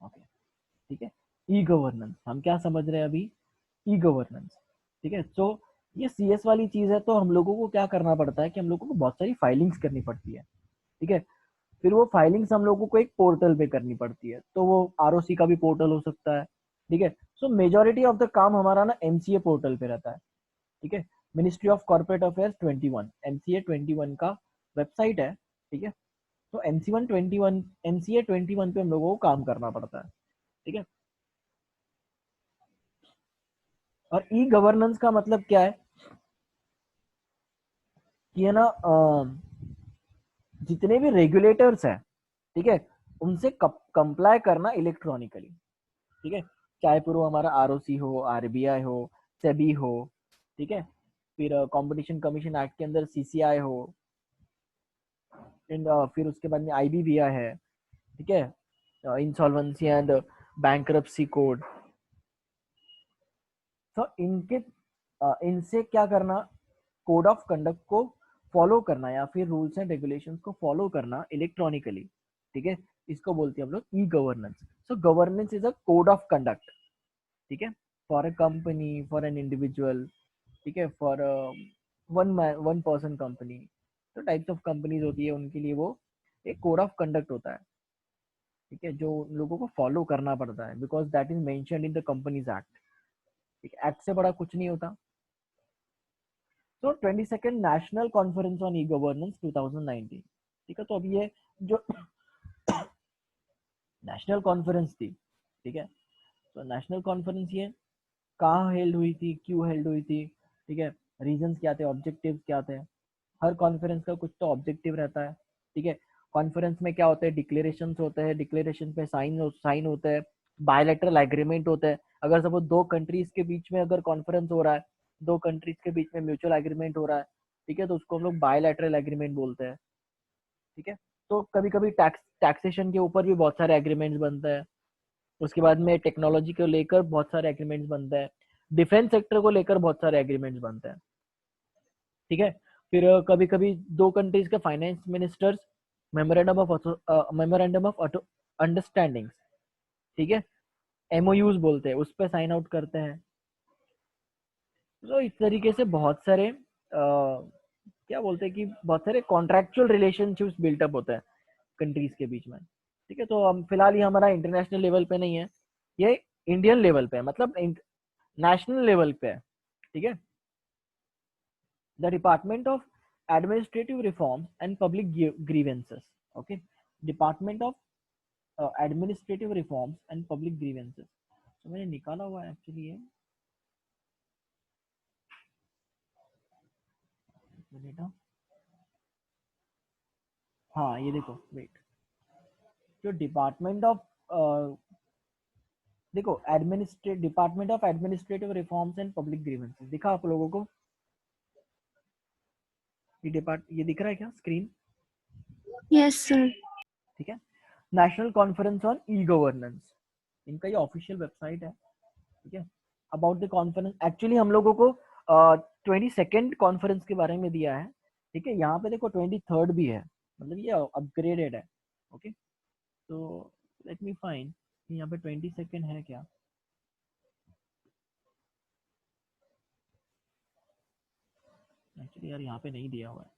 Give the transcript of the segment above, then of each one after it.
Okay, ठीक है। E governance हम क्या समझ रहे हैं अभी, ई गवर्नेंस, ठीक है। तो ये सीएस वाली चीज है, तो हम लोगों को क्या करना पड़ता है कि हम लोगों को बहुत सारी फाइलिंग्स करनी पड़ती है, ठीक है। फिर वो फाइलिंग्स हम लोगों को एक पोर्टल पे करनी पड़ती है, तो वो आरओसी का भी पोर्टल हो सकता है, ठीक है। सो मेजोरिटी ऑफ द काम हमारा ना एमसीए पोर्टल पे रहता है, ठीक है। Ministry of corporate affairs 21 MCA 21 का वेबसाइट है, ठीक है। तो एमसीए 21 पे हम लोगों को काम करना पड़ता है, ठीक है। और ई गवर्नेंस का मतलब क्या है कि है ना, जितने भी रेगुलेटर्स हैं, ठीक है, उनसे कंप्लाई करना इलेक्ट्रॉनिकली, ठीक है। चाहे फिर वो हमारा आरओसी हो, आरबीआई हो, सेबी हो, ठीक है। फिर कंपटीशन कमीशन एक्ट के अंदर सीसीआई हो, एंड फिर उसके बाद में आईबीबीआई है, ठीक है, इंसॉल्वेंसी एंड बैंक्रप्सी कोड। तो इनसे क्या करना, कोड ऑफ कंडक्ट को फॉलो करना या फिर रूल्स एंड रेगुलेशंस को फॉलो करना इलेक्ट्रॉनिकली, ठीक है। इसको बोलते हैं हम लोग e governance. So governance is a code of conduct, ठीक है, for a company, for an individual, ठीक है, फॉर वन पर्सन कंपनी। तो टाइप्स ऑफ कंपनीज होती है, उनके लिए वो एक कोड ऑफ कंडक्ट होता है, ठीक है, जो उन लोगों को फॉलो करना पड़ता है, because that is mentioned in the companies act, ठीक है। एक्ट से बड़ा कुछ नहीं होता। तो 22nd national conference on e governance 2019, ठीक है। तो अभी ये जो नेशनल कॉन्फ्रेंस थी, ठीक है, तो नेशनल कॉन्फ्रेंस ये कहाँ हेल्ड हुई थी, क्यों हेल्ड हुई थी, ठीक है, रीजंस क्या थे, ऑब्जेक्टिव्स क्या थे। हर कॉन्फ्रेंस का कुछ तो ऑब्जेक्टिव रहता है, ठीक है। कॉन्फ्रेंस में क्या होता है, डिक्लेरेशन होते हैं, डिक्लेरेशन पे साइन होते हैं, बायलैटरल एग्रीमेंट होता है। अगर सपोज दो कंट्रीज के बीच में अगर कॉन्फ्रेंस हो रहा है, दो कंट्रीज के बीच में म्यूचुअल एग्रीमेंट हो रहा है, ठीक है, तो उसको हम लोग बायलैटरल एग्रीमेंट बोलते हैं, ठीक है। तो कभी कभी टैक्सेशन के ऊपर भी बहुत सारे एग्रीमेंट्स बनते हैं। उसके बाद में टेक्नोलॉजी को लेकर बहुत सारे एग्रीमेंट्स बनते हैं, डिफेंस सेक्टर को लेकर बहुत सारे एग्रीमेंट्स बनते हैं, ठीक है। फिर कभी कभी दो कंट्रीज के finance ministers memorandum of understanding, ठीक है, एमओयूज बोलते हैं, उस पर साइन आउट करते हैं। तो इस तरीके से बहुत सारे क्या बोलते हैं कि बहुत सारे कॉन्ट्रेक्चुअल रिलेशनशिप्स बिल्टअप होते हैं कंट्रीज के बीच में, ठीक है। तो हम फिलहाल ये हमारा इंटरनेशनल लेवल पे नहीं है, ये इंडियन लेवल पे है, मतलब नेशनल लेवल पे है, ठीक है। The department of administrative reforms and public grievances, okay, department of administrative reforms and public grievances. तो मैंने निकाला हुआ है एक्चुअली ये मिनट, हाँ ये देखो, वेट, जो डिपार्टमेंट ऑफ देखो department of administrative reforms and public grievances दिखा आप लोगों को, ये दिख रहा है क्या स्क्रीन? Yes sir. ठीक है, national conference on e governance, इनका ये ऑफिशियल वेबसाइट है, ठीक है। अबाउट द कॉन्फ्रेंस, एक्चुअली हम लोगों को 22nd कॉन्फ्रेंस के बारे में दिया है, ठीक है। यहाँ पे देखो 23rd भी है, मतलब ये अपग्रेडेड है, ओके। तो लेट मी फाइंड यहाँ पे 22nd है क्या, एक्चुअली यार यहाँ पे नहीं दिया हुआ है,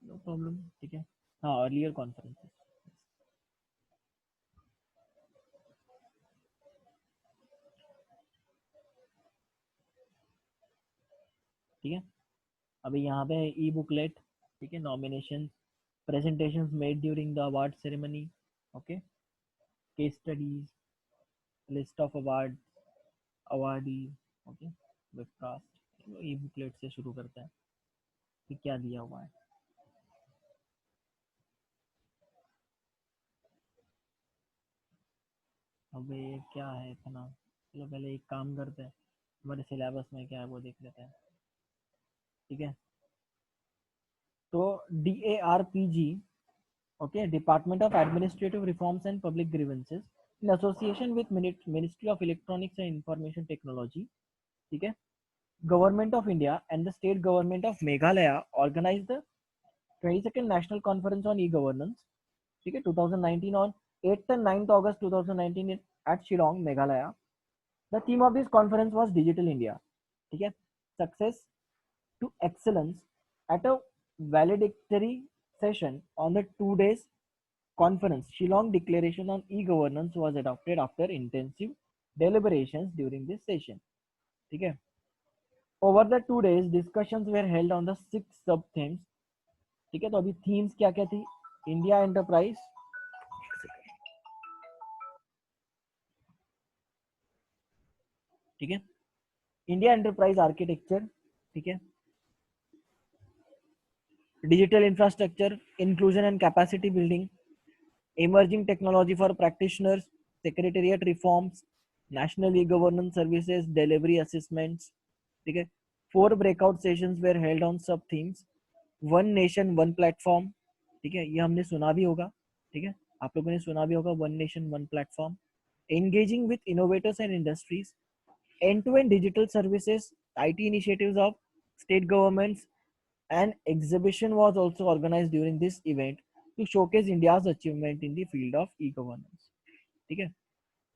नो प्रॉब्लम, ठीक है। हाँ, अर्लियर कॉन्फ्रेंसेस, ठीक है। अभी यहाँ पे ई बुकलेट, ठीक है, nomination, presentations made during the award ceremony, okay, case studies, list of awardees, okay, webcast। E booklet से शुरू करते हैं कि क्या दिया हुआ है। अब ये क्या है इतना, चलो पहले एक काम करते हैं, हमारे सिलेबस में क्या है वो देख लेते हैं, ठीक है। तो DARPG, okay, Department of Administrative Reforms and Public Grievances, in association with Ministry of Electronics and Information Technology, ठीक है, Government of India and the State Government of Meghalaya organized the 22nd National Conference on E-Governance, ठीक है, 2019 on 8th and 9th August 2019 at Shillong, Meghalaya. The theme of this conference was Digital India. ठीक है, success to excellence. At a valedictory session on the 2 days conference, Shillong Declaration on e-governance was adopted after intensive deliberations during this session. ठीक है, over the 2 days discussions were held on the 6 sub themes. ठीक है, तो अभी themes क्या क्या थी? India enterprise, ठीक है, इंडिया एंटरप्राइज आर्किटेक्चर, ठीक है, digital infrastructure, inclusion and capacity building, emerging technology for practitioners, secretariat reforms, national e-governance services, delivery assessments. ठीक है, 4 breakout sessions were held on sub themes, one nation one platform. ठीक है, ये हमने सुना भी होगा, ठीक है, आप लोगों ने सुना भी होगा, one nation one platform. Engaging with innovators and industries, end-to-end digital services, IT initiatives of state governments. An exhibition was also organized during this event to showcase India's achievement in the field of e-governance. ठीक है,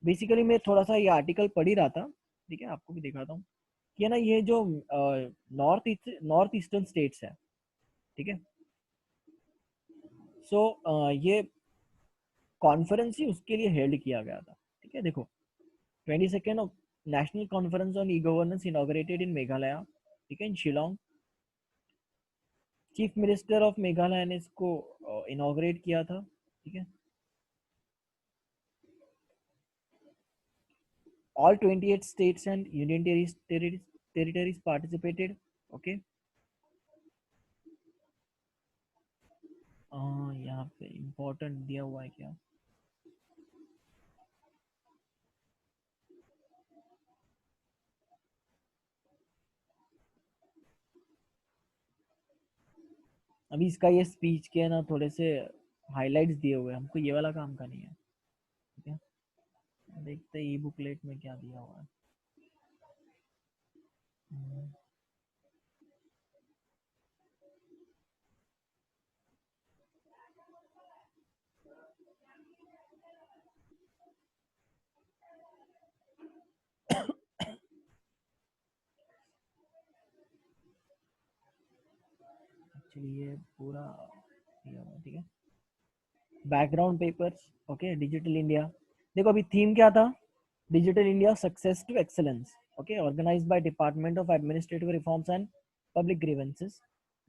basically मैं थोड़ा सा ये article पढ़ ही रहा था, ठीक है, आपको भी दिखाता हूँ कि ना ये जो नॉर्थ ईस्टर्न स्टेट्स है, ठीक है, सो ये कॉन्फ्रेंस ही उसके लिए हेल्ड किया गया था. ठीक है, देखो 22nd national conference on e governance inaugurated in Meghalaya, ठीक है, in Shillong. Chief minister of Meghalaya ने इसको इनॉग्रेट किया था. ठीक है, all 28 states and union territories participated. Okay, यहाँ पे इम्पोर्टेंट दिया हुआ है क्या? अभी इसका ये स्पीच के ना थोड़े से हाइलाइट्स दिए हुए हैं, हमको ये वाला काम का नहीं है. ठीक है, देखते हैं ई बुकलेट में क्या दिया हुआ है. एक्चुअली ये पूरा दिया हुआ है. ठीक है, background papers. Okay, digital India. देखो अभी थीम क्या था? Digital India success to excellence. Okay, organised by department of administrative reforms and public grievances.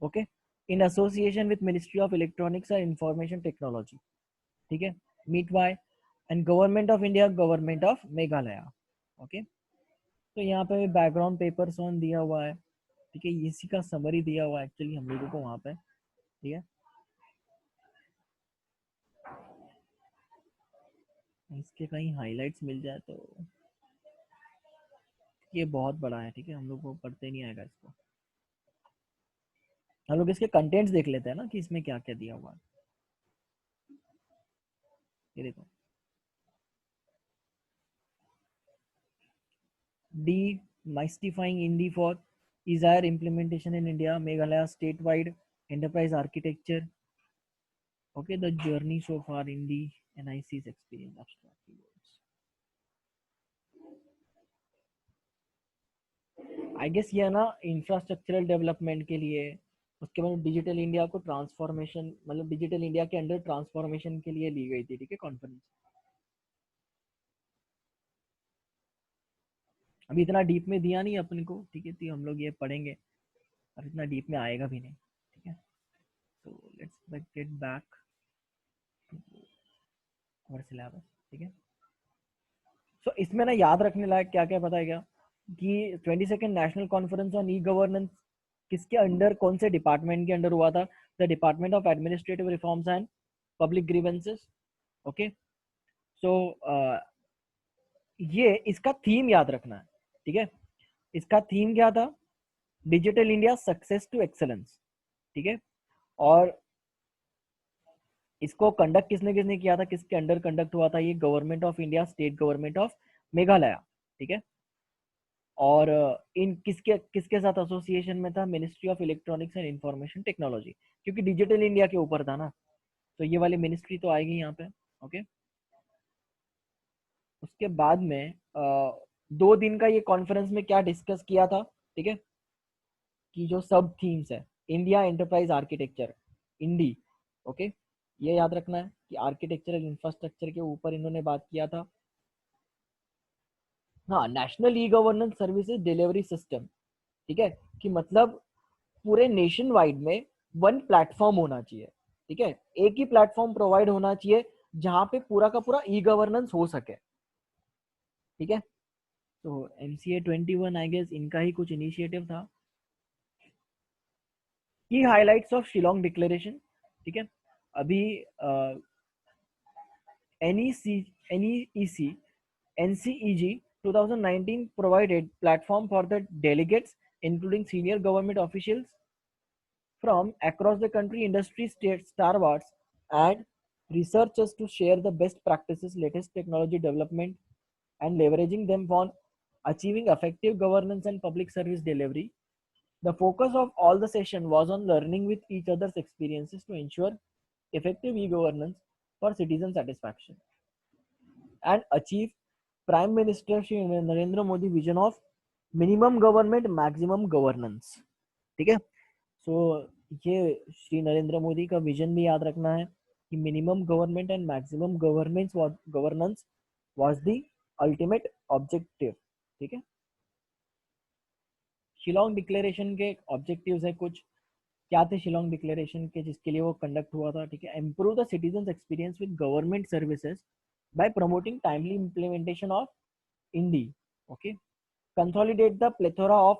Okay, in association with ministry of electronics and information technology. ठीक है, meet by and government of India, government of Meghalaya. Okay, तो यहाँ पे background papers on दिया हुआ है. ठीक है, इसी का समरी दिया हुआ है एक्चुअली हम लोगों को वहाँ पे. ठीक है, इसके कहीं हाइलाइट्स मिल जाए तो. ये बहुत बड़ा है, ठीक है, हम लोग को पढ़ते नहीं आएगा इसको. हम लोग इसके कंटेंट्स देख लेते हैं ना कि इसमें क्या क्या दिया हुआ है. ये देखो, demystifying Indie for easier implementation in India, Meghalaya statewide enterprise architecture. Okay, the journey so far in the NIC's experience. Abstract keywords. I guess ये ना इंफ्रास्ट्रक्चरल डेवलपमेंट के लिए, उसके बाद डिजिटल इंडिया को ट्रांसफॉर्मेशन, मतलब डिजिटल इंडिया के under transformation के लिए ली गई थी. ठीक है, कॉन्फ्रेंस. अभी इतना डीप में दिया नहीं अपन को. ठीक है, तो हम लोग ये पढ़ेंगे और इतना डीप में आएगा भी नहीं. ठीक है, तो लेट्स गेट बैक और सिलेबस. ठीक है, सो इसमें ना याद रखने लायक क्या क्या पता है क्या कि 22nd national conference on e governance किसके अंडर, कौन से डिपार्टमेंट के अंडर हुआ था? The department of administrative reforms and public grievances. Okay, so ये इसका थीम याद रखना है. ठीक है, इसका थीम क्या था? Digital India success to excellence. ठीक है, और इसको कंडक्ट किसने किसने किया था, किसके अंडर कंडक्ट हुआ था? ये government of India, state government of Meghalaya. ठीक है, और इन किसके किसके साथ एसोसिएशन में था? Ministry of electronics and information technology, क्योंकि डिजिटल इंडिया के ऊपर था ना, तो ये वाली मिनिस्ट्री तो आएगी यहाँ पे. ओके, उसके बाद में 2 दिन का ये कॉन्फ्रेंस में क्या डिस्कस किया था, ठीक है, कि जो सब थीम्स है, इंडिया एंटरप्राइज आर्किटेक्चर, इंडी, ओके, ये याद रखना है कि आर्किटेक्चरल इंफ्रास्ट्रक्चर के ऊपर इन्होंने बात किया था। हाँ, national e governance services delivery system, ठीक है, कि मतलब पूरे नेशन वाइड में वन प्लेटफॉर्म होना चाहिए, ठीक है, एक ही प्लेटफॉर्म प्रोवाइड होना चाहिए जहां पे पूरा का पूरा ई गवर्नेंस हो सके, ठीक है। तो MCA 21 आई गेस इनका ही कुछ इनिशिएटिव था। की हाइलाइट्स ऑफ शिलोंग डिक्लेरेशन, ठीक है, अभी NEC NCEG 2019 provided platform for the delegates, including senior government officials from across the country, industry, state, stalwarts, and researchers to share the best practices, latest technology development, and leveraging them on achieving effective governance and public service delivery. The focus of all the session was on learning with each other's experiences to ensure effective e-governance for citizen satisfaction and achieve Prime Minister Shri Narendra Modi vision of minimum government maximum governance, ठीक है। सो ये श्री नरेंद्र मोदी का vision भी याद रखना है कि minimum government and maximum governance was the ultimate objective, ठीक है। शिलोंग डिक्लेरेशन के ऑब्जेक्टिव्स है कुछ, क्या थे शिलोंग डिक्लेरेशन के जिसके लिए वो कंडक्ट हुआ था, ठीक है। Improve the citizen experience with government services by promoting timely implementation of इंडी, okay, consolidate the plethora of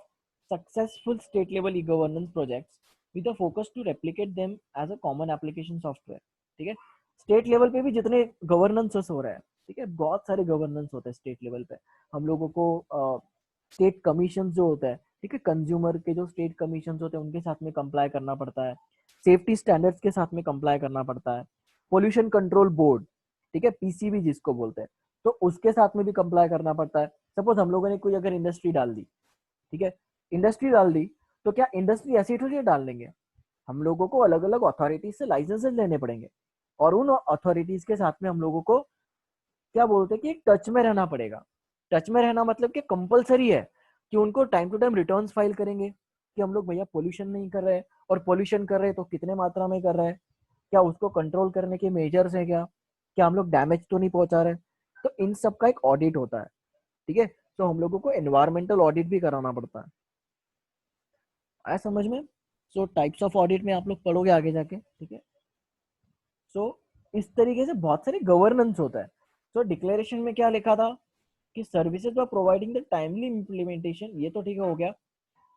successful state level e-governance projects with a focus to replicate them as a common application software, ठीक है। State level पे भी जितने गवर्नेंसेस हो रहे हैं, ठीक है, बहुत सारे गवर्नेंस होते हैं स्टेट लेवल पे। हम लोगों को स्टेट कमीशन जो होता है, ठीक है, कंज्यूमर के जो स्टेट कमीशन होते हैं उनके साथ में कंप्लाई करना पड़ता है, सेफ्टी स्टैंडर्ड्स के साथ में कंप्लाई करना पड़ता है, पोल्यूशन कंट्रोल बोर्ड, ठीक है, PCB जिसको बोलते हैं, तो उसके साथ में भी कंप्लाई करना पड़ता है। सपोज हम लोगों ने कोई अगर इंडस्ट्री डाल दी, ठीक है, इंडस्ट्री डाल दी, तो क्या इंडस्ट्री ऐसी थोड़ी डाल देंगे, हम लोगों को अलग अलग अथॉरिटीज से लाइसेंसेस लेने पड़ेंगे, और उन अथॉरिटीज के साथ में हम लोगों को क्या बोलते हैं कि एक टच में रहना पड़ेगा। टच में रहना मतलब कि कंपलसरी है कि उनको time to time returns file करेंगे कि हम लोग भैया पोल्यूशन नहीं कर रहे, और पोल्यूशन कर रहे तो कितने मात्रा में कर रहे हैं, क्या उसको कंट्रोल करने के मेजर्स हैं, क्या हम लोग डैमेज तो नहीं पहुंचा रहे। तो इन सब का एक ऑडिट होता है, ठीक है। तो हम लोगों को एनवायरमेंटल ऑडिट भी कराना पड़ता है, आया समझ में। सो टाइप्स ऑफ ऑडिट में आप लोग पढ़ोगे आगे जाके, ठीक है। सो इस तरीके से बहुत सारे गवर्नेंस होता है। सो डिक्लेरेशन में क्या लिखा था कि services for providing the timely implementation, ये तो ठीक हो गया,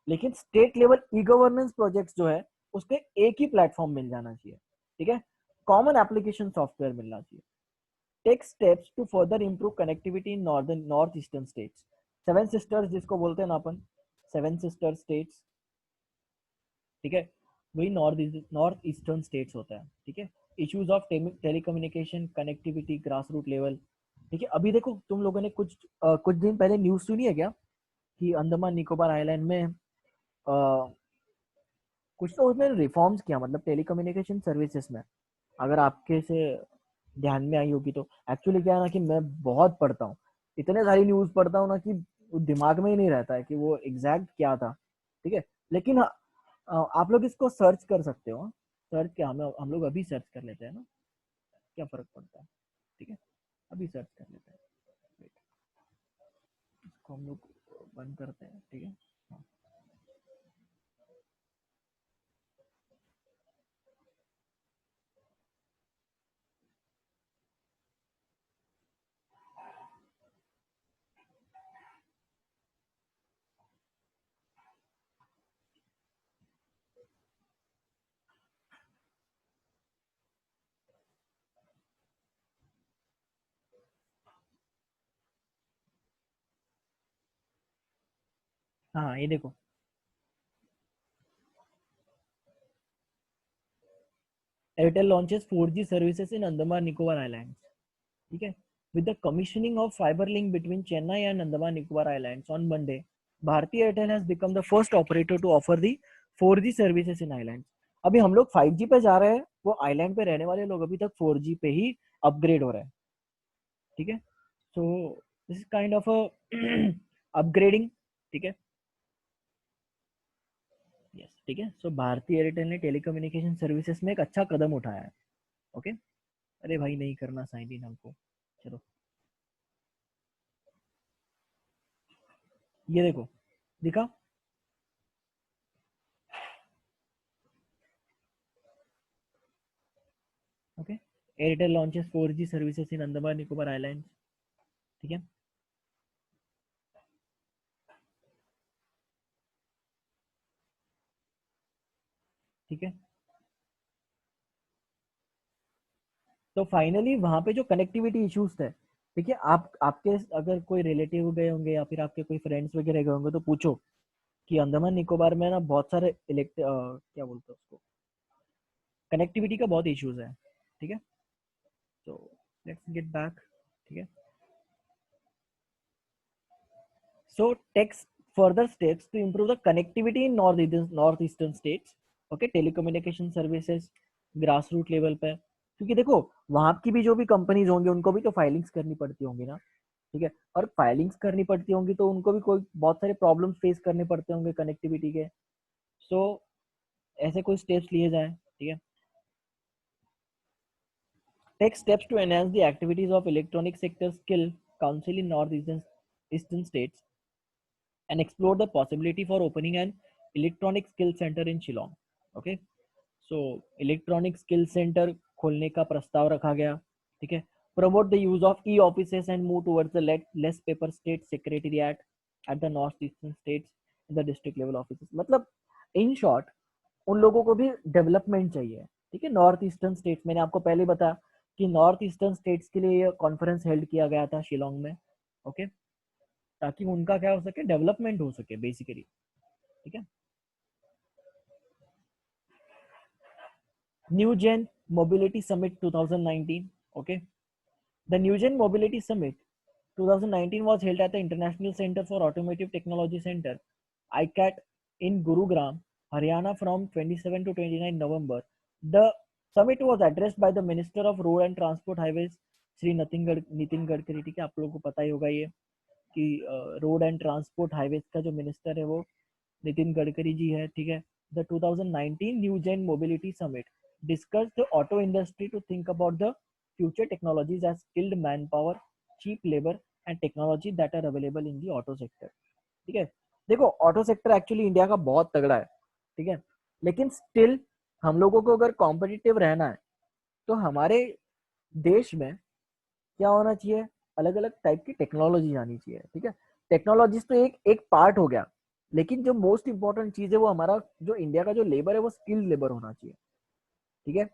लेकिन state level e governance projects जो है उसके एक ही प्लेटफॉर्म मिल जाना चाहिए, ठीक है, कॉमन एप्लीकेशन सॉफ्टवेयर मिलना चाहिए। Take steps to further improve connectivity in north eastern states, seven sisters जिसको बोलते हैं ना अपन, सेवन सिस्टर स्टेट्स, ठीक है, वही नॉर्थ ईस्टर्न स्टेट्स होता है, ठीक है। Issues of telecommunication connectivity grass root level, ठीक है। अभी देखो तुम लोगों ने कुछ दिन पहले न्यूज सुनी है क्या कि अंडमान निकोबार आइलैंड में कुछ तो उसमें रिफॉर्म्स किया, मतलब टेलीकम्युनिकेशन सर्विसेज में, अगर आपके से ध्यान में आई होगी तो। एक्चुअली क्या है ना कि मैं बहुत पढ़ता हूँ, इतने सारी न्यूज पढ़ता हूँ ना कि दिमाग में ही नहीं रहता है कि वो एग्जैक्ट क्या था, ठीक है। लेकिन आप लोग इसको सर्च कर सकते हो, सर्च क्या, हम लोग अभी सर्च कर लेते हैं ना, क्या फर्क पड़ता है, ठीक है, अभी सर्च कर लेते हैं। Wait, इसको हम लोग बंद करते हैं, ठीक है। हाँ ये देखो, Airtel launches 4G services in Andaman Nicobar islands, ठीक है। With the commissioning of fiber link between Chennai and Andaman Nicobar Islands on Monday, Bharti Airtel has become the first operator to offer the 4G services in islands. अभी हम लोग 5G पे जा रहे हैं, वो आइलैंड पे रहने वाले लोग अभी तक 4G पे ही अपग्रेड हो रहे हैं, ठीक है। So this is kind of a upgrading, ठीक है। यस, ठीक है। सो भारती एयरटेल ने टेलीकम्युनिकेशन सर्विसेज में एक अच्छा कदम उठाया है। ओके, अरे भाई नहीं करना साइन इन हमको, चलो ये देखो, दिखा। Okay, Airtel launches 4G services in Andaman Nicobar island, ठीक है। ठीक है, तो फाइनली वहां पे जो कनेक्टिविटी इश्यूज थे, ठीक है, आप आपके अगर कोई रिलेटिव गए होंगे या फिर आपके कोई फ्रेंड्स वगैरह गए होंगे तो पूछो कि अंडमान निकोबार में ना बहुत सारे क्या बोलते हैं उसको, कनेक्टिविटी का बहुत इश्यूज है, ठीक है। तो लेट्स गेट बैक, ठीक है। So takes further steps to improve the connectivity in northeastern states. Okay, telecommunication services grassroots level पे, क्योंकि देखो वहां की भी जो भी कंपनीज होंगी उनको भी तो फाइलिंग्स करनी पड़ती होंगी ना, ठीक है। और फाइलिंग्स करनी पड़ती होंगी तो उनको भी कोई बहुत सारे प्रॉब्लम फेस करने पड़ते होंगे कनेक्टिविटी के। सो ऐसे कोई स्टेप्स लिए जाएं, ठीक है। Take steps to enhance the activities of electronic sector skill council in north eastern states and explore the possibility for opening an electronic skill center in Shillong. Okay, so electronic skill center खोलने का प्रस्ताव रखा गया, ठीक है। Promote the use of e-offices and move towards the less paper state secretariat at the north eastern states in the district level offices. मतलब in short उन लोगों को भी डेवलपमेंट चाहिए, ठीक है। नॉर्थ ईस्टर्न स्टेट्स, मैंने आपको पहले बताया कि नॉर्थ ईस्टर्न स्टेट्स के लिए कॉन्फ्रेंस हेल्ड किया गया था शिलोंग में, ओके, ताकि उनका क्या हो सके, डेवलपमेंट हो सके बेसिकली, ठीक है। New gen mobility summit 2019, okay, the new gen mobility summit 2019 was held at the International Center for Automotive Technology Center, ICAT, in Gurugram, Haryana from 27 to 29 November. The summit was addressed by the Minister of Road and Transport Highways Shri Nitin Gadkari, ठीक है। आप लोगों को पता ही होगा ये कि road and transport highways का जो मिनिस्टर है वो नितिन गडकरी जी है, ठीक है। The 2019 new gen mobility summit discussed the auto industry to think about the future technologies as skilled manpower, cheap labor and technology that are available in the auto sector, ठीक है। देखो ऑटो सेक्टर एक्चुअली इंडिया का बहुत तगड़ा है, ठीक है, लेकिन स्टिल हम लोगों को अगर कॉम्पिटिटिव रहना है तो हमारे देश में क्या होना चाहिए, अलग अलग टाइप की टेक्नोलॉजी आनी चाहिए, ठीक है। टेक्नोलॉजीज तो एक एक पार्ट हो गया, लेकिन जो मोस्ट इंपॉर्टेंट चीज है वो हमारा जो इंडिया का जो लेबर है वो स्किल्ड लेबर होना चाहिए, ठीक है,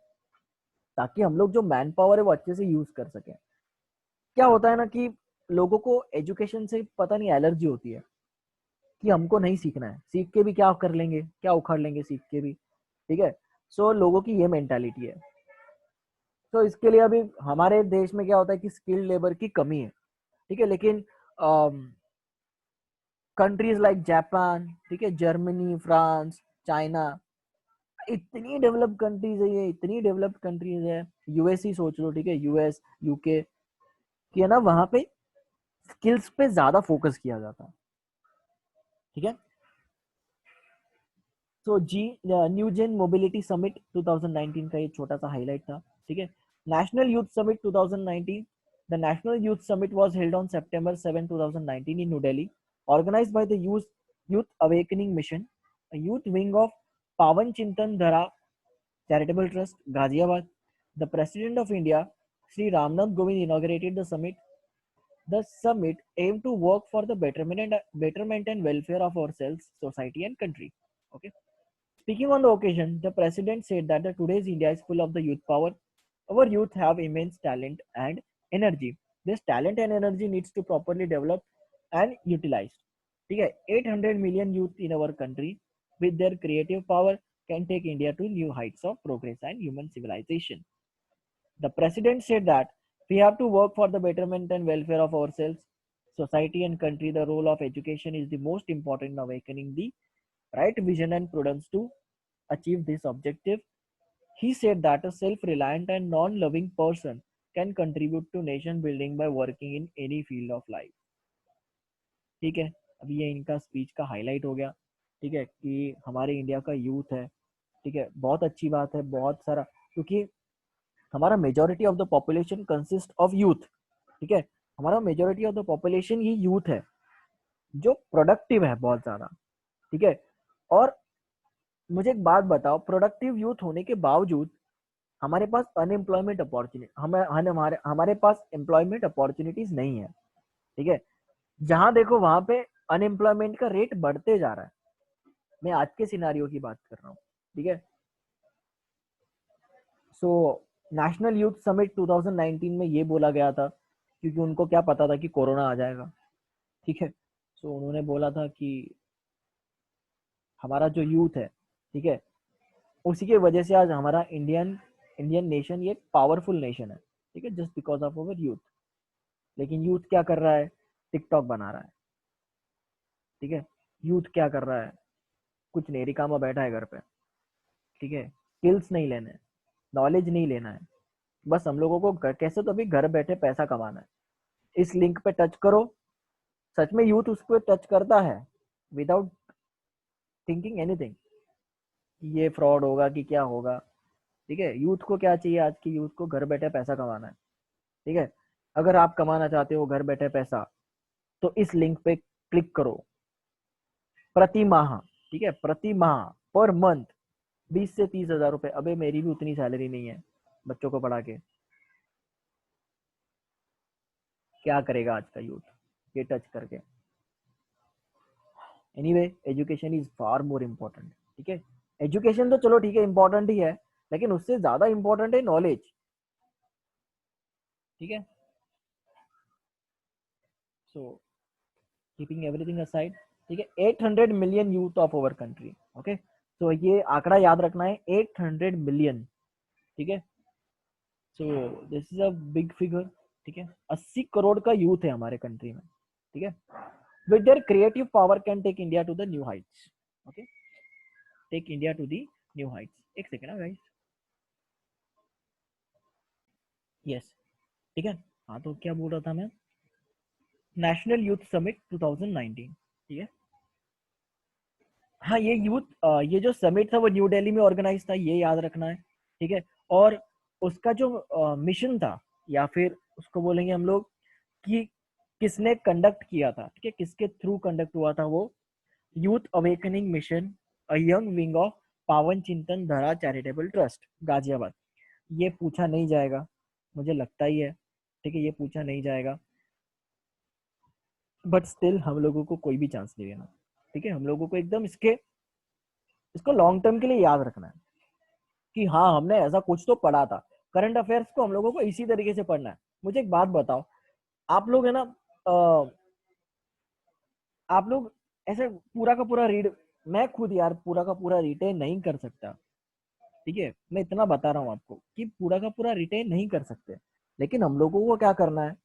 ताकि हम लोग जो मैन पावर है वो अच्छे से यूज कर सकें। क्या होता है ना कि लोगों को एजुकेशन से पता नहीं एलर्जी होती है कि हमको नहीं सीखना है, सीख के भी क्या कर लेंगे, क्या उखाड़ लेंगे सीख के भी, ठीक है। सो लोगों की ये मेंटालिटी है। तो इसके लिए अभी हमारे देश में क्या होता है कि स्किल्ड लेबर की कमी है, ठीक है, लेकिन कंट्रीज लाइक जापान, ठीक है, जर्मनी, फ्रांस, चाइना, इतनी डेवलप्ड कंट्रीज है ये, इतनी डेवलप्ड कंट्रीज है। यूएस ही सोच लो, ठीक है, यूएस, यूके, कि है ना, वहां पे स्किल्स पे ज्यादा फोकस किया जाता है, ठीक है। तो जी न्यू जेन मोबिलिटी समिट 2019 का ये छोटा सा हाईलाइट था, ठीक है। National youth summit 2019, the national youth summit was held on September 7 2019 in new Delhi, organized by the youth awakening mission, a youth wing of pawan chintan dhara charitable trust, Ghaziabad. The president of India, Sri Ramnath Govind, inaugurated the summit. The summit aimed to work for the betterment and welfare of ourselves, society and country, okay. Speaking on the occasion, the president said that today's India is full of the youth power. Our youth have immense talent and energy. This talent and energy needs to properly develop and utilized. ठीक है, 800 million youth in our country with their creative power can take India to new heights of progress and human civilization. The president said that we have to work for the betterment and welfare of ourselves, society and country. The role of education is the most important in awakening the right vision and prudence to achieve this objective. He said that a self reliant and non loving person can contribute to nation building by working in any field of life. ठीक है, अभी ये इनका speech का highlight हो गया। ठीक है, कि हमारे इंडिया का यूथ है, ठीक है, बहुत अच्छी बात है, बहुत सारा, क्योंकि हमारा majority of the population consist of youth. ठीक है, हमारा majority of the population he youth है जो प्रोडक्टिव है बहुत ज्यादा। ठीक है, और मुझे एक बात बताओ, प्रोडक्टिव यूथ होने के बावजूद हमारे पास अनएम्प्लॉयमेंट अपॉर्चुनिटी हमारे पास एम्प्लॉयमेंट अपॉर्चुनिटीज नहीं है। ठीक है, जहां देखो वहां पे अनएम्प्लॉयमेंट का रेट बढ़ते जा रहा है। मैं आज के सिनारियो की बात कर रहा हूँ। ठीक है, सो नेशनल यूथ समिट 2019 में ये बोला गया था, क्योंकि उनको क्या पता था कि कोरोना आ जाएगा। ठीक है, सो उन्होंने बोला था कि हमारा जो यूथ है, ठीक है, उसी की वजह से आज हमारा इंडियन इंडियन नेशन ये पावरफुल नेशन है। ठीक है, just because of our youth. लेकिन यूथ क्या कर रहा है? टिकटॉक बना रहा है। ठीक है, यूथ क्या कर रहा है? कुछ नहीं, रिकामा बैठा है घर पे। ठीक है, स्किल्स नहीं लेने, नॉलेज नहीं लेना है, बस हम लोगों को कैसे तो भी घर बैठे पैसा कमाना है। इस लिंक पे टच करो, सच में यूथ उस पर टच करता है विदाउट थिंकिंग एनीथिंग, ये फ्रॉड होगा कि क्या होगा। ठीक है, यूथ को क्या चाहिए? आज की यूथ को घर बैठे पैसा कमाना है। ठीक है, अगर आप कमाना चाहते हो घर बैठे पैसा, तो इस लिंक पे क्लिक करो। प्रति माह, ठीक है, प्रति माह, पर मंथ 20 से 30 हजार रुपए। अबे मेरी भी उतनी सैलरी नहीं है बच्चों को पढ़ा के। क्या करेगा आज का यूथ ये टच करके? Anyway, education is far more important. ठीक है, एजुकेशन तो चलो ठीक है इंपॉर्टेंट ही है, लेकिन उससे ज्यादा इंपॉर्टेंट है नॉलेज। ठीक है, सो कीपिंग एवरीथिंग असाइड, ठीक है, 800 million youth of our country. Okay, तो ये आंकड़ा याद रखना है, 800 मिलियन। ठीक है, so this is a big figure. ठीक है, 80 करोड़ का यूथ है हमारे कंट्री में। ठीक है, with their creative power can take India to the new heights. Okay, take India to the new heights. एक सेकेंड गाइस। यस, ठीक है, हाँ, तो क्या बोल रहा था मैं? National youth summit 2019। ठीक है, हाँ, ये ये जो समिट था वो न्यू दिल्ली में ऑर्गेनाइज था, ये याद रखना है। ठीक है, और उसका जो मिशन था, या फिर उसको बोलेंगे हम लोग कि किसने कंडक्ट किया था, ठीक है, किसके थ्रू कंडक्ट हुआ था वो? Youth awakening mission, a young wing of पावन चिंतन धरा चैरिटेबल ट्रस्ट, गाजियाबाद। ये पूछा नहीं जाएगा, मुझे लगता ही है। ठीक है, ये पूछा नहीं जाएगा, बट स्टिल हम लोगों को कोई भी चांस नहीं देना। ठीक है, हम लोगों को एकदम इसको लॉन्ग टर्म के लिए याद रखना है कि हाँ, हमने ऐसा कुछ तो पढ़ा था। करंट अफेयर्स को हम लोगों को इसी तरीके से पढ़ना है। मुझे एक बात बताओ, आप लोग है ना, आप लोग ऐसे पूरा का पूरा रीड, मैं खुद यार पूरा का पूरा रिटेन नहीं कर सकता। ठीक है, मैं इतना बता रहा हूँ आपको कि पूरा का पूरा रिटेन नहीं कर सकते, लेकिन हम लोगों को क्या करना है,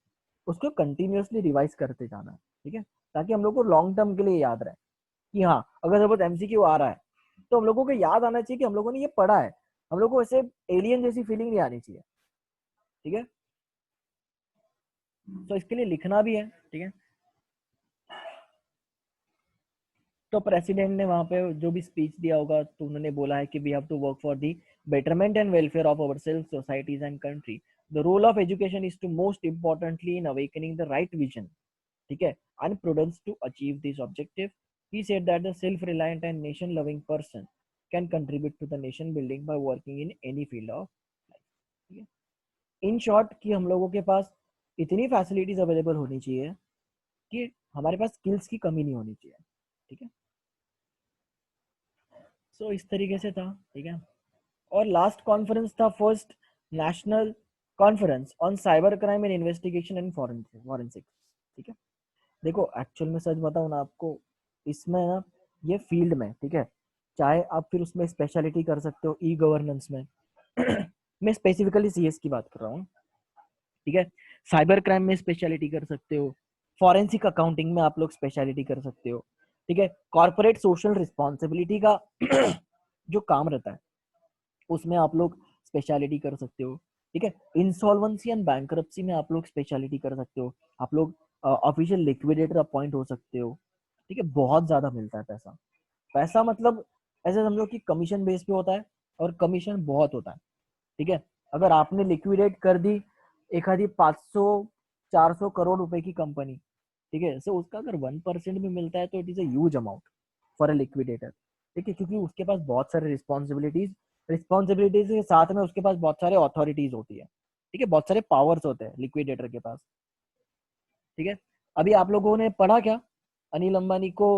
उसको कंटिन्यूअसली रिवाइज करते जाना है। ठीक है, ताकि हम लोग को लॉन्ग टर्म के लिए याद रहे कि हाँ, अगर सपोज एमसीक्यू आ रहा है तो हम लोगों को याद आना चाहिए कि हम लोगों ने ये पढ़ा है। हम लोग को ऐसे एलियन जैसी फीलिंग नहीं आनी चाहिए। ठीक है, तो इसके लिए लिखना भी है। ठीक है, तो प्रेसिडेंट ने वहां पे जो भी स्पीच दिया होगा, तो उन्होंने बोला है कि we have to work for the betterment and welfare of ourselves, societies and country. The role of education is to most importantly in awakening the right vision, ठीक है, and prudence to achieve this objective. He said that the self-reliant and nation-loving person can contribute to the nation building by working in any field of life. ठीक है, in short कि हम लोगों के पास इतनी facilities available होनी चाहिए कि हमारे पास स्किल्स की कमी नहीं होनी चाहिए। ठीक है, सो इस तरीके से था। ठीक है, और लास्ट कॉन्फ्रेंस था first national conference on cyber crime and investigation and forensics. ठीक है, देखो एक्चुअल में सच बताऊं ना आपको, इसमें ना ये फील्ड में, ठीक है, चाहे आप फिर उसमें स्पेशलिटी कर सकते हो ई गवर्नेंस में मैं स्पेसिफिकली सीएस की बात कर रहा हूँ। ठीक है, साइबर क्राइम में स्पेशलिटी कर सकते हो, फॉरेंसिक अकाउंटिंग में आप लोग स्पेशलिटी कर सकते हो। ठीक है, कॉर्पोरेट सोशल रिस्पॉन्सिबिलिटी का जो काम रहता है उसमें आप लोग स्पेशलिटी कर सकते हो। ठीक है। इंसॉल्वेंसी एंड बैंकरप्सी में आप लोग स्पेशलिटी कर सकते हो, आप लोग ऑफिशियल लिक्विडेटर अपॉइंट हो सकते हो। ठीक है, बहुत ज्यादा मिलता है पैसा। पैसा मतलब ऐसे समझो कि कमीशन बेस पे होता है, और कमीशन बहुत होता है। ठीक है, अगर आपने लिक्विडेट कर दी एक आधी 500 400 करोड़ रुपए की कंपनी, ठीक है, सो उसका अगर 1% भी मिलता है तो it is a huge amount for a liquidator. ठीक है, क्योंकि उसके पास बहुत सारे रिस्पॉन्सिबिलिटीज के साथ में उसके पास बहुत सारे अथॉरिटीज होती है। ठीक है, बहुत सारे पावर्स होते हैं लिक्विडेटर के पास। ठीक है, अभी आप लोगों ने पढ़ा क्या, अनिल अंबानी को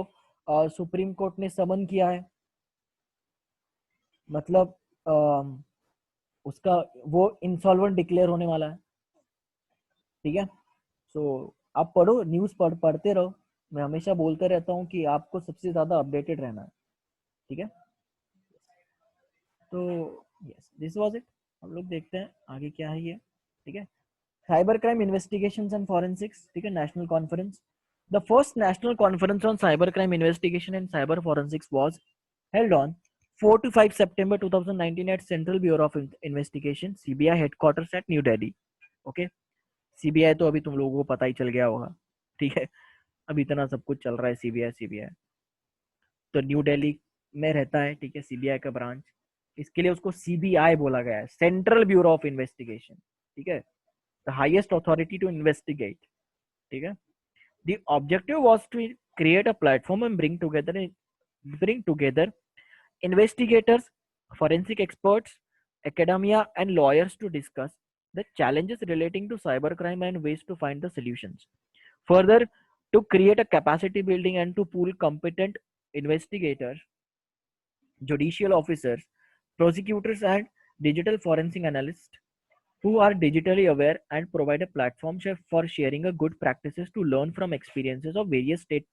सुप्रीम कोर्ट ने समन किया है, मतलब उसका वो इंसॉल्वेंट डिक्लेयर होने वाला है। ठीक है, सो आप पढ़ो, न्यूज़ पढ़ते रहो। मैं हमेशा बोलते रहता हूँ कि आपको सबसे ज्यादा अपडेटेड रहना है। ठीक है, तो यस दिस वाज इट। हम लोग देखते हैं आगे क्या है ये। ठीक है, cyber crime investigations and forensics, ठीक है, national conference. The first national conference on cyber crime investigation and cyber forensics was held on 4 to 5 September 2019 at Central Bureau of Investigation CBI headquarters at New Delhi. Okay, CBI तो अभी तुम लोगों को पता ही चल गया होगा। ठीक है, अभी इतना सब कुछ चल रहा है सीबीआई। तो न्यू दिल्ली में रहता है, ठीक है, सीबीआई का ब्रांच। इसके लिए उसको सीबीआई बोला गया है, सेंट्रल ब्यूरो ऑफ इन्वेस्टिगेशन। ठीक है, the highest authority to investigate. ठीक है, the objective was to create a platform and bring together investigators, forensic experts, academia, and lawyers to discuss the challenges relating to cybercrime and ways to find the solutions. Further, to create a capacity building and to pool competent investigators, judicial officers, prosecutors, and digital forensic analysts who are digitally aware and provide a platform for sharing a good practices to learn from experiences of various state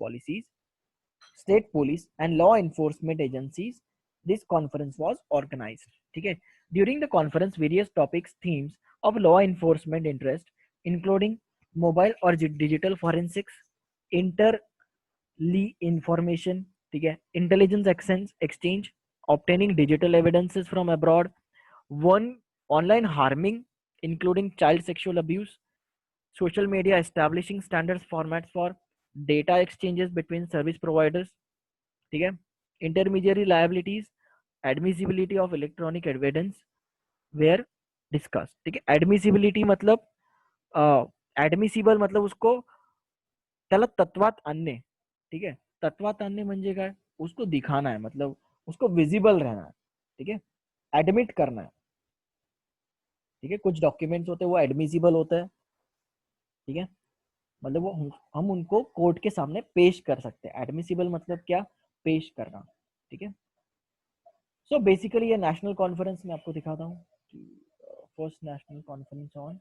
police and law enforcement agencies. This conference was organized. ठीक है, during the conference various topics themes of law enforcement interest including mobile or digital forensics, inter Lee information, ठीक है, intelligence exchange, obtaining digital evidences from abroad, one online harming including child sexual abuse, social media establishing standards formats for data exchanges between service providers, ठीक है, intermediary liabilities, admissibility of electronic evidence were discussed। ठीक है, admissibility मतलब admissible मतलब उसको त्याला तत्वात आणणे। ठीक है, तत्वात आणणे म्हणजे काय, उसको दिखाना है, मतलब उसको विजिबल रहना है। ठीक है, एडमिट करना है। ठीक है, कुछ डॉक्यूमेंट्स होते हैं वो एडमिसिबल होते हैं। ठीक है, मतलब वो हम उनको कोर्ट के सामने पेश कर सकते हैं। एडमिसिबल मतलब क्या, पेश करना। ठीक है, सो बेसिकली ये नेशनल कॉन्फ्रेंस में आपको दिखाता हूँ कि first national conference on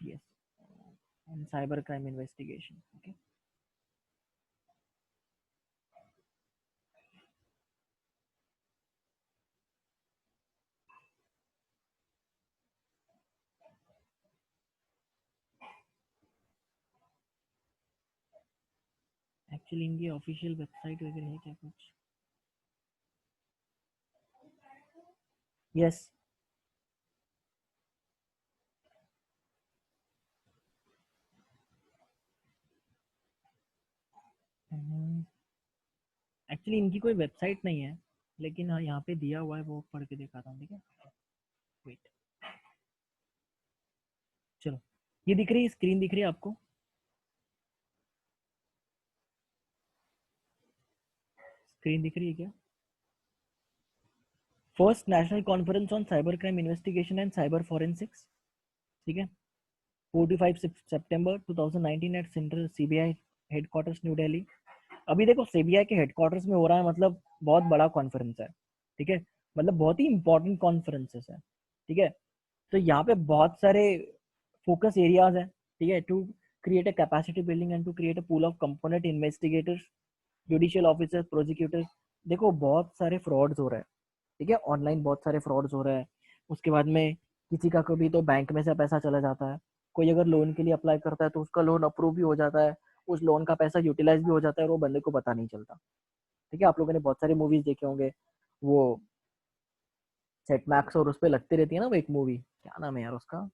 yes on cyber crime investigation. Okay, actually इनकी ऑफिशियल वेबसाइट वगैरह है क्या कुछ? यस, एक्चुअली इनकी कोई वेबसाइट नहीं है, लेकिन हाँ यहाँ पे दिया हुआ है, वो पढ़ के दिखाता हूँ। ठीक है, वेट, चलो, ये दिख रही है, स्क्रीन दिख रही है आपको? स्क्रीन दिख रही है क्या? First national conference on cyber crime investigation and cyber forensics. ठीक है, 45 September 2019 at central CBI headquarters new Delhi. अभी देखो सीबीआई के हेडक्वार्टर्स में हो रहा है, मतलब बहुत बड़ा कॉन्फ्रेंस है। ठीक है, मतलब बहुत ही इंपॉर्टेंट कॉन्फ्रेंसेस है। ठीक है, तो यहाँ पे बहुत सारे फोकस एरियाज हैं। ठीक है, to create a capacity building and to create a pool of component investigators, judicial officers, prosecutors. देखो बहुत सारे फ्रॉड्स हो रहे हैं। ठीक है, ऑनलाइन बहुत सारे फ्रॉड्स हो रहे हैं। उसके बाद में किसी का कभी तो बैंक में से पैसा चला जाता है, कोई अगर लोन के लिए अप्लाई करता है तो उसका लोन अप्रूव भी हो जाता है, उस लोन का पैसा यूटिलाइज भी हो जाता है और वो बंदे को पता नहीं चलता। ठीक है, आप लोगों ने बहुत सारी मूवीज देखे होंगे, वो सेट मैक्स और उस पे लगती रहती है ना वो एक मूवी, क्या नाम है यार उसका,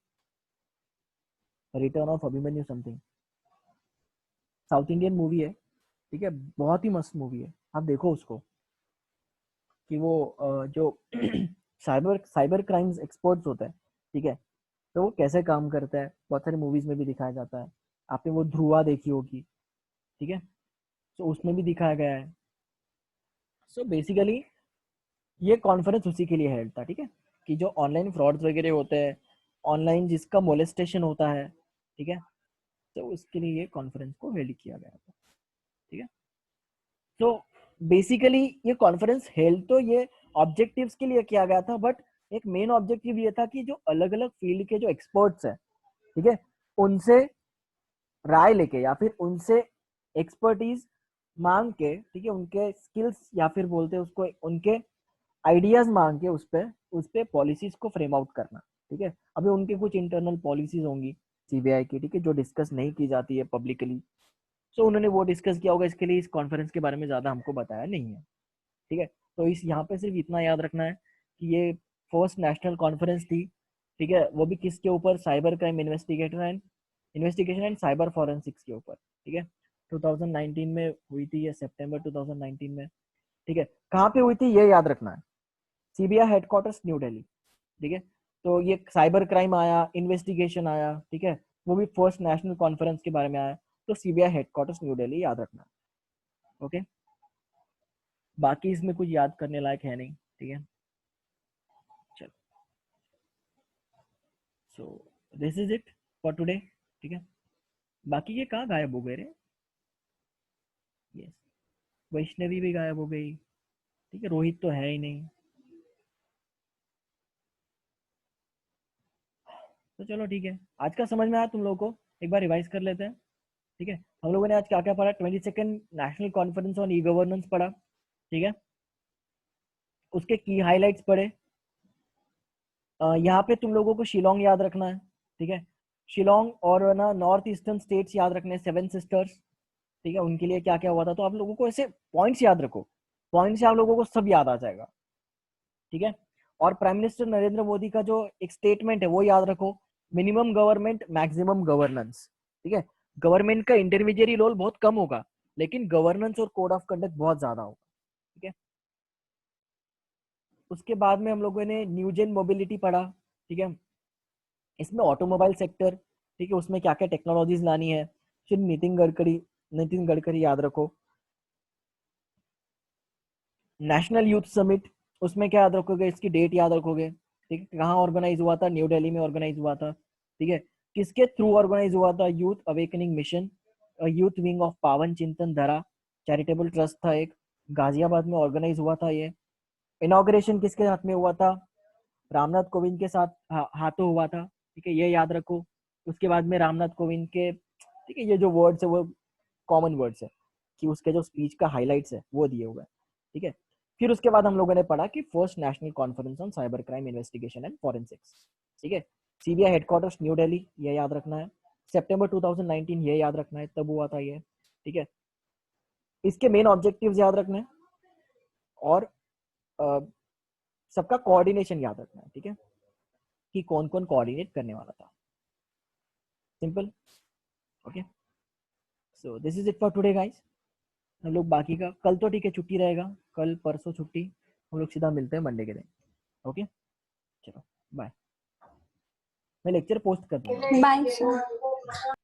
return of Abhimanyu something, south Indian movie है। ठीक है, बहुत ही मस्त मूवी है, आप देखो उसको, कि वो जो साइबर साइबर क्राइम्स एक्सपर्ट्स होता है, ठीक है, तो वो कैसे काम करता है, बहुत सारी मूवीज में भी दिखाया जाता है। आपने वो ध्रुवा देखी होगी, ठीक है, तो उसमें भी दिखाया गया है। सो बेसिकली ये कॉन्फ्रेंस उसी के लिए हेल्ड था, ठीक है, कि जो ऑनलाइन फ्रॉड्स वगैरह होते हैं, ऑनलाइन जिसका मोलेस्टेशन होता है, ठीक है, तो उसके लिए ये कॉन्फ्रेंस को हेल्ड किया गया था। ठीक है, तो बेसिकली ये कॉन्फ्रेंस हेल्ड तो ये ऑब्जेक्टिव्स के लिए किया गया था, बट एक मेन ऑब्जेक्टिव ये था कि जो अलग अलग फील्ड के जो एक्सपर्ट्स हैं, ठीक है, उनसे राय लेके या फिर उनसे एक्सपर्टीज मांग के, ठीक है, उनके स्किल्स या फिर बोलते हैं उसको, उनके आइडियाज मांग के उस पे पॉलिसीज को फ्रेम आउट करना। ठीक है, अभी उनके कुछ इंटरनल पॉलिसीज होंगी सीबीआई की, ठीक है, जो डिस्कस नहीं की जाती है पब्लिकली, सो उन्होंने वो डिस्कस किया होगा, इसके लिए इस कॉन्फ्रेंस के बारे में ज्यादा हमको बताया नहीं है। ठीक है, तो इस यहाँ पे सिर्फ इतना याद रखना है कि ये फर्स्ट नेशनल कॉन्फ्रेंस थी, ठीक है, वो भी किसके ऊपर, cyber crime investigation and cyber forensics के ऊपर। ठीक है, 2019 में हुई थी, ये सितंबर 2019 में। ठीक है, कहाँ पे हुई थी ये याद रखना है, सीबीआई हेडक्वार्टर्स न्यू दिल्ली। ठीक है, तो ये साइबर क्राइम आया, इन्वेस्टिगेशन आया, ठीक है, वो भी फर्स्ट नेशनल कॉन्फ्रेंस के बारे में आया, तो सीबीआई हेडक्वार्टर्स न्यू दिल्ली याद रखना है। ओके, बाकी इसमें कुछ याद करने लायक है नहीं। ठीक है, चलो, so this is it for today. ठीक है, बाकी ये कहाँ गायब हो गए रे, यस, वैष्णवी भी गायब हो गई, ठीक है, रोहित तो है ही नहीं, तो चलो ठीक है, आज का समझ में आया तुम लोगों को, एक बार रिवाइज कर लेते हैं। ठीक है, हम लोगों ने आज क्या क्या पढ़ा, 22nd national conference on e governance पढ़ा, ठीक है, उसके की हाइलाइट्स पढ़े। यहाँ पे तुम लोगों को शिलोंग याद रखना है, ठीक है, शिलोंग और ना नॉर्थ ईस्टर्न स्टेट्स याद रखने, सेवन सिस्टर्स, ठीक है, उनके लिए क्या क्या हुआ था, तो आप लोगों को ऐसे पॉइंट्स याद रखो, पॉइंट से आप लोगों को सब याद आ जाएगा। ठीक है, और प्राइम मिनिस्टर नरेंद्र मोदी का जो एक स्टेटमेंट है वो याद रखो, मिनिमम गवर्नमेंट मैक्सिमम गवर्नेंस। ठीक है, गवर्नमेंट का इंटरमीडिएरी रोल बहुत कम होगा, लेकिन गवर्नेंस और कोड ऑफ कंडक्ट बहुत ज्यादा होगा। ठीक है, उसके बाद में हम लोगों ने न्यूजेन मोबिलिटी पढ़ा, ठीक है, इसमें ऑटोमोबाइल सेक्टर, ठीक है, उसमें क्या क्या टेक्नोलॉजीज लानी है, फिर नितिन गडकरी याद रखो। नेशनल यूथ समिट, उसमें क्या याद रखोगे, इसकी डेट याद रखोगे, ठीक है, कहाँ ऑर्गेनाइज हुआ था, न्यू दिल्ली में ऑर्गेनाइज हुआ था। ठीक है, किसके थ्रू ऑर्गेनाइज हुआ था, youth awakening mission, youth wing of पावन चिंतन धरा चैरिटेबल ट्रस्ट था एक, गाजियाबाद में ऑर्गेनाइज हुआ था ये। इनॉग्रेशन किसके हाथ में हुआ था, रामनाथ कोविंद के साथ हाथों हुआ था। ठीक है, ये याद रखो। उसके बाद में रामनाथ कोविंद के, ठीक है, ये जो वर्ड्स है वो कॉमन वर्ड्स है, कि उसके जो स्पीच का हाइलाइट्स है वो दिए हुए हैं। ठीक है, फिर उसके बाद हम लोगों ने पढ़ा कि first national conference on cyber crime investigation and forensics. ठीक है, सीबीआई हेडक्वार्टर्स न्यू दिल्ली, ये याद रखना है, सितंबर 2019 ये याद रखना है, तब हुआ था ये। ठीक है, इसके मेन ऑब्जेक्टिव्स याद रखना है, और अ, सबका कोऑर्डिनेशन याद रखना है। ठीक है, कि कौन कौन कोऑर्डिनेट करने वाला था, simple. Okay, so this is it for today guys. हम लोग बाकी का कल तो ठीक है छुट्टी रहेगा, कल परसों छुट्टी, हम लोग सीधा मिलते हैं मंडे के दिन। ओके, चलो बाय, मैं लेक्चर पोस्ट कर दूंगा। Bye sir.